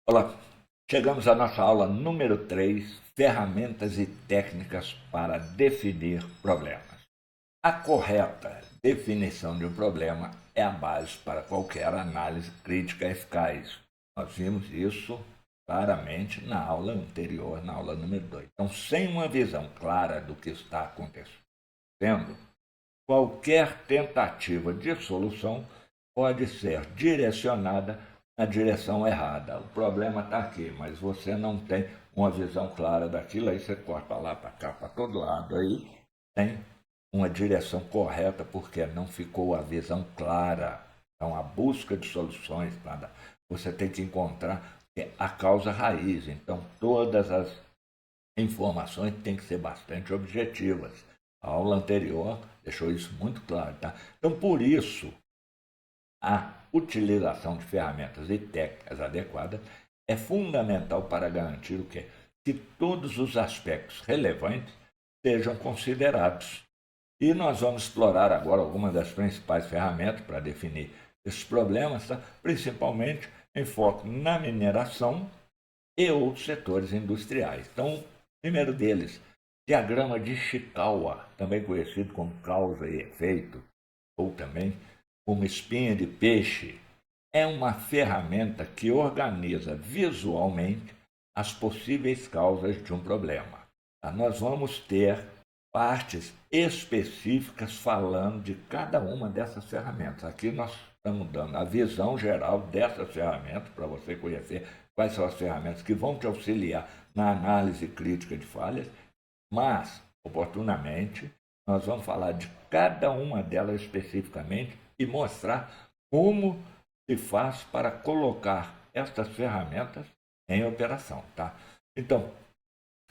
Olá, chegamos à nossa aula número 3, ferramentas e técnicas para definir problemas. A correta definição de um problema é a base para qualquer análise crítica eficaz. Nós vimos isso claramente na aula anterior, na aula número 2. Então, sem uma visão clara do que está acontecendo, qualquer tentativa de solução pode ser direcionada na direção errada. O problema está aqui, mas você não tem uma visão clara daquilo, aí você corta lá para cá, para todo lado, aí tem uma direção correta, porque não ficou a visão clara. Então, a busca de soluções, você tem que encontrar a causa raiz. Então, todas as informações têm que ser bastante objetivas. A aula anterior deixou isso muito claro, tá? Então, por isso, a utilização de ferramentas e técnicas adequadas é fundamental para garantir o quê? Que todos os aspectos relevantes sejam considerados. E nós vamos explorar agora algumas das principais ferramentas para definir esses problemas, tá? Principalmente em foco na mineração e outros setores industriais. Então, o primeiro deles, diagrama de Ishikawa, também conhecido como causa e efeito, ou também como espinha de peixe, é uma ferramenta que organiza visualmente as possíveis causas de um problema. Tá? Nós vamos ter partes específicas falando de cada uma dessas ferramentas. Aqui nós estamos dando a visão geral dessas ferramentas para você conhecer quais são as ferramentas que vão te auxiliar na análise crítica de falhas, mas, oportunamente, nós vamos falar de cada uma delas especificamente e mostrar como se faz para colocar estas ferramentas em operação, tá? Então,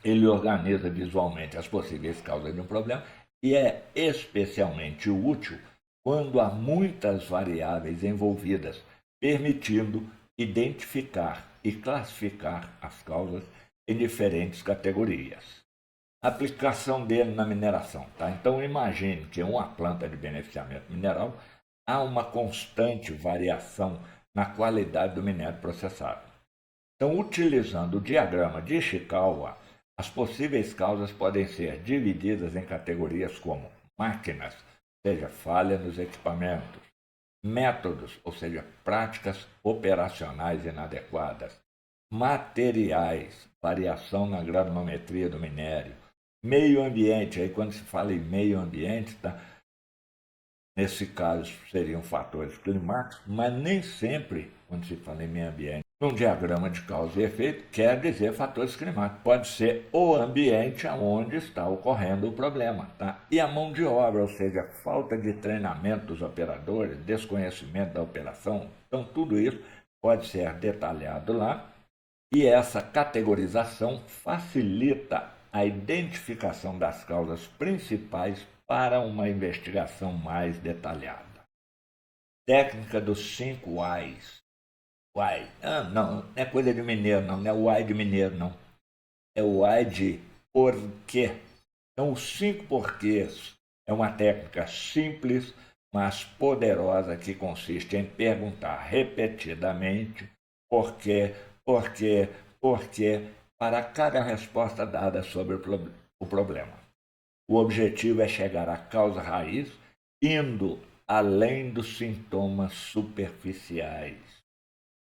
ele organiza visualmente as possíveis causas de um problema e é especialmente útil quando há muitas variáveis envolvidas, permitindo identificar e classificar as causas em diferentes categorias. A aplicação dele na mineração, tá? Então imagine que em uma planta de beneficiamento mineral há uma constante variação na qualidade do minério processado. Então, utilizando o diagrama de Ishikawa, as possíveis causas podem ser divididas em categorias como máquinas, ou seja, falha nos equipamentos, métodos, ou seja, práticas operacionais inadequadas, materiais, variação na granulometria do minério, meio ambiente. Aí, quando se fala em meio ambiente, tá? Nesse caso, seriam fatores climáticos, mas nem sempre, quando se fala em meio ambiente, num diagrama de causa e efeito, quer dizer fatores climáticos. Pode ser o ambiente onde está ocorrendo o problema. Tá? E a mão de obra, ou seja, falta de treinamento dos operadores, desconhecimento da operação. Então, tudo isso pode ser detalhado lá. E essa categorização facilita a identificação das causas principais para uma investigação mais detalhada. Técnica dos 5 whys. Why? Ah, não é coisa de mineiro, não é o why de mineiro, não. É o why de porquê. Então, os 5 porquês é uma técnica simples, mas poderosa, que consiste em perguntar repetidamente por quê, por quê, por quê, para cada resposta dada sobre o problema. O objetivo é chegar à causa raiz, indo além dos sintomas superficiais.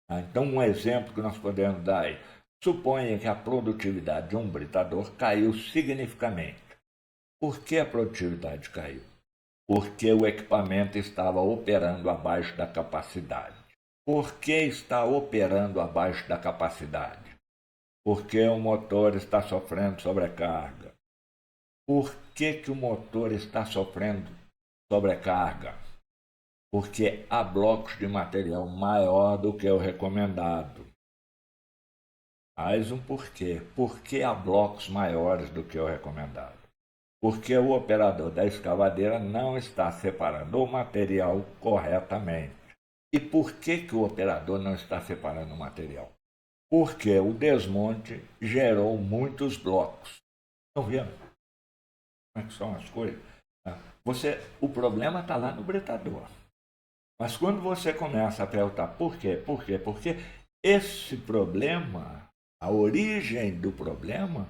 Então, um exemplo que nós podemos dar é: suponha que a produtividade de um britador caiu significativamente. Por que a produtividade caiu? Porque o equipamento estava operando abaixo da capacidade. Por que está operando abaixo da capacidade? Porque o motor está sofrendo sobrecarga. Por que o motor está sofrendo sobrecarga? Porque há blocos de material maior do que o recomendado. Mais um porquê. Por que há blocos maiores do que o recomendado? Porque o operador da escavadeira não está separando o material corretamente. E por que o operador não está separando o material? Porque o desmonte gerou muitos blocos. Estão vendo como é que são as coisas? O problema está lá no britador. Mas quando você começa a perguntar por quê, esse problema, a origem do problema,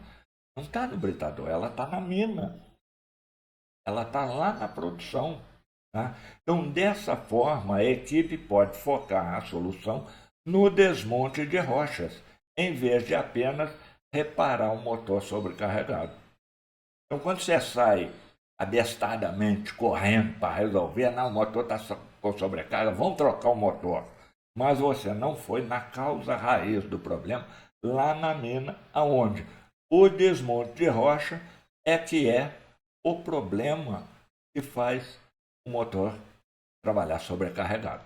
não está no britador, ela está na mina, ela está lá na produção. Tá? Então, dessa forma, a equipe pode focar a solução no desmonte de rochas, em vez de apenas reparar um motor sobrecarregado. Então, quando você sai abestadamente correndo para resolver, não, o motor está com sobrecarga, vamos trocar o motor. Mas você não foi na causa raiz do problema, lá na mina, aonde o desmonte de rocha é o problema que faz o motor trabalhar sobrecarregado.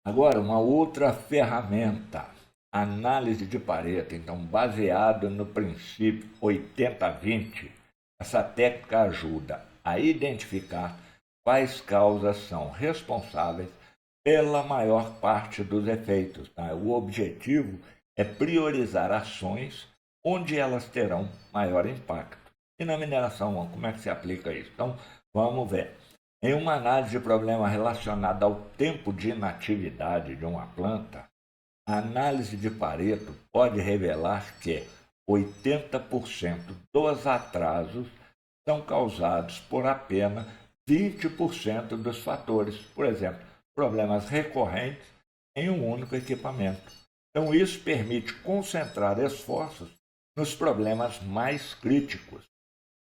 Agora, uma outra ferramenta, análise de Pareto, então baseado no princípio 80-20, essa técnica ajuda a identificar quais causas são responsáveis pela maior parte dos efeitos. Tá? O objetivo é priorizar ações onde elas terão maior impacto. E na mineração, como é que se aplica isso? Então, vamos ver. Em uma análise de problema relacionado ao tempo de inatividade de uma planta, a análise de Pareto pode revelar que 80% dos atrasos são causados por apenas 20% dos fatores. Por exemplo, problemas recorrentes em um único equipamento. Então, isso permite concentrar esforços nos problemas mais críticos.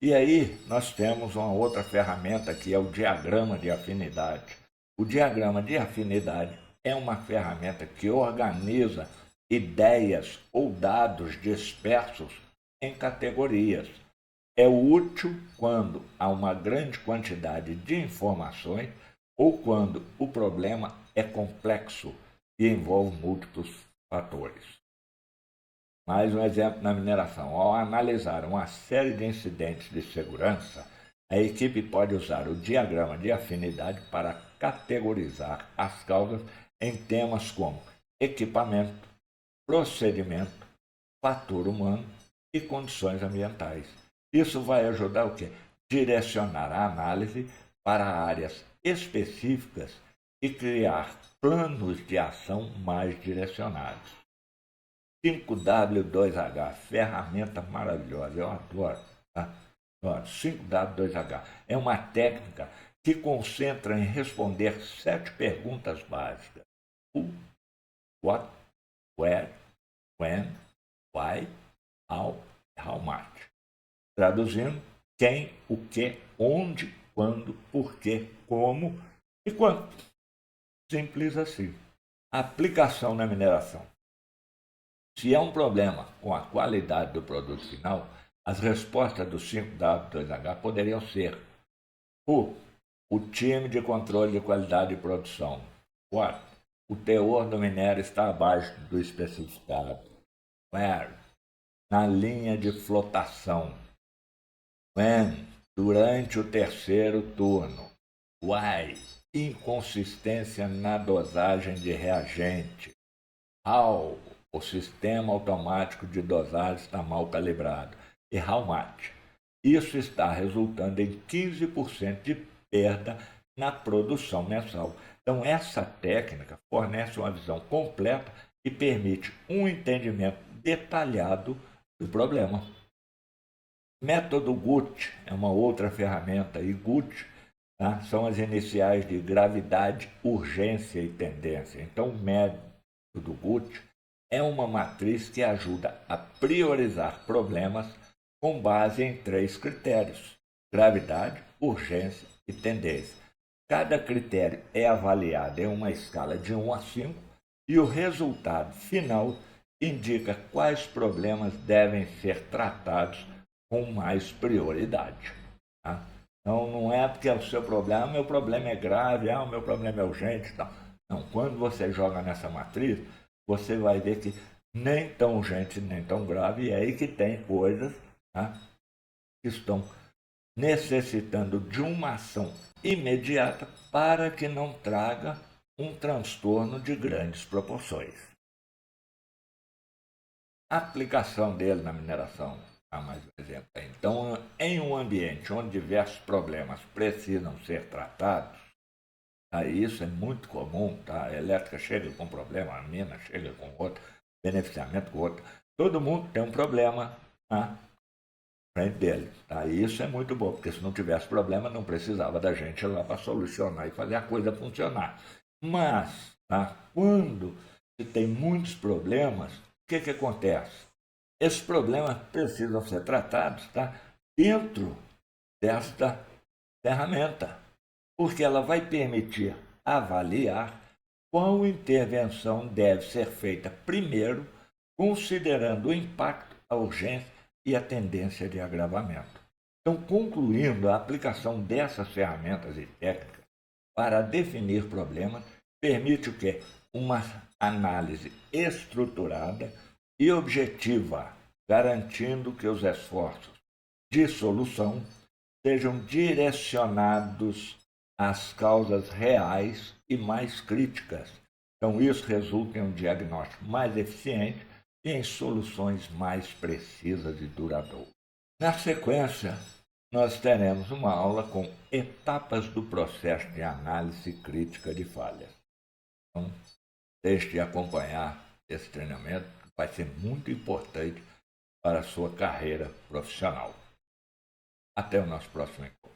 E aí nós temos uma outra ferramenta que é o diagrama de afinidade. O diagrama de afinidade é uma ferramenta que organiza ideias ou dados dispersos em categorias. É útil quando há uma grande quantidade de informações ou quando o problema é complexo e envolve múltiplos fatores. Mais um exemplo na mineração. Ao analisar uma série de incidentes de segurança, a equipe pode usar o diagrama de afinidade para categorizar as causas em temas como equipamento, procedimento, fator humano e condições ambientais. Isso vai ajudar o quê? Direcionar a análise para áreas específicas e criar planos de ação mais direcionados. 5W2H, ferramenta maravilhosa, eu adoro. Tá? 5W2H é uma técnica que concentra em responder 7 perguntas básicas: who, what, where, when, why, how, how much. Traduzindo, quem, o que, onde, quando, porquê, como e quanto. Simples assim. Aplicação na mineração. Se há um problema com a qualidade do produto final, as respostas do 5W2H poderiam ser: o time de controle de qualidade de produção. What? O teor do minério está abaixo do especificado. Where? Na linha de flotação. When? Durante o terceiro turno. Why? Inconsistência na dosagem de reagente. How? O sistema automático de dosagem está mal calibrado. E how much? Isso está resultando em 15% de perda na produção mensal. Então, essa técnica fornece uma visão completa e permite um entendimento detalhado do problema. Método GUT é uma outra ferramenta, e GUT, tá, são as iniciais de gravidade, urgência e tendência. Então, o método GUT é uma matriz que ajuda a priorizar problemas com base em 3 critérios: gravidade, urgência e tendência. Cada critério é avaliado em uma escala de 1 a 5 e o resultado final indica quais problemas devem ser tratados com mais prioridade. Tá? Então, não é porque é o seu problema, meu problema é grave, o meu problema é urgente. Não, quando você joga nessa matriz, você vai ver que nem tão urgente, nem tão grave, e é aí que tem coisas, tá, que estão necessitando de uma ação imediata para que não traga um transtorno de grandes proporções. A aplicação dele na mineração, mais um exemplo. Então, em um ambiente onde diversos problemas precisam ser tratados, Tá? Isso é muito comum, tá? A elétrica chega com um problema, a mina chega com outro, beneficiamento com outro. Todo mundo tem um problema na frente dele. Tá? E isso é muito bom, porque se não tivesse problema, não precisava da gente ir lá para solucionar e fazer a coisa funcionar. Mas, tá? Quando se tem muitos problemas, o que acontece? Esses problemas precisam ser tratados, tá? Dentro desta ferramenta, porque ela vai permitir avaliar qual intervenção deve ser feita primeiro, considerando o impacto, a urgência e a tendência de agravamento. Então, concluindo, a aplicação dessas ferramentas e técnicas para definir problemas permite o quê? Uma análise estruturada e objetiva, garantindo que os esforços de solução sejam direcionados às causas reais e mais críticas. Então, isso resulta em um diagnóstico mais eficiente e em soluções mais precisas e duradouras. Na sequência, nós teremos uma aula com etapas do processo de análise crítica de falhas. Então, deixe de acompanhar esse treinamento, que vai ser muito importante para a sua carreira profissional. Até o nosso próximo encontro.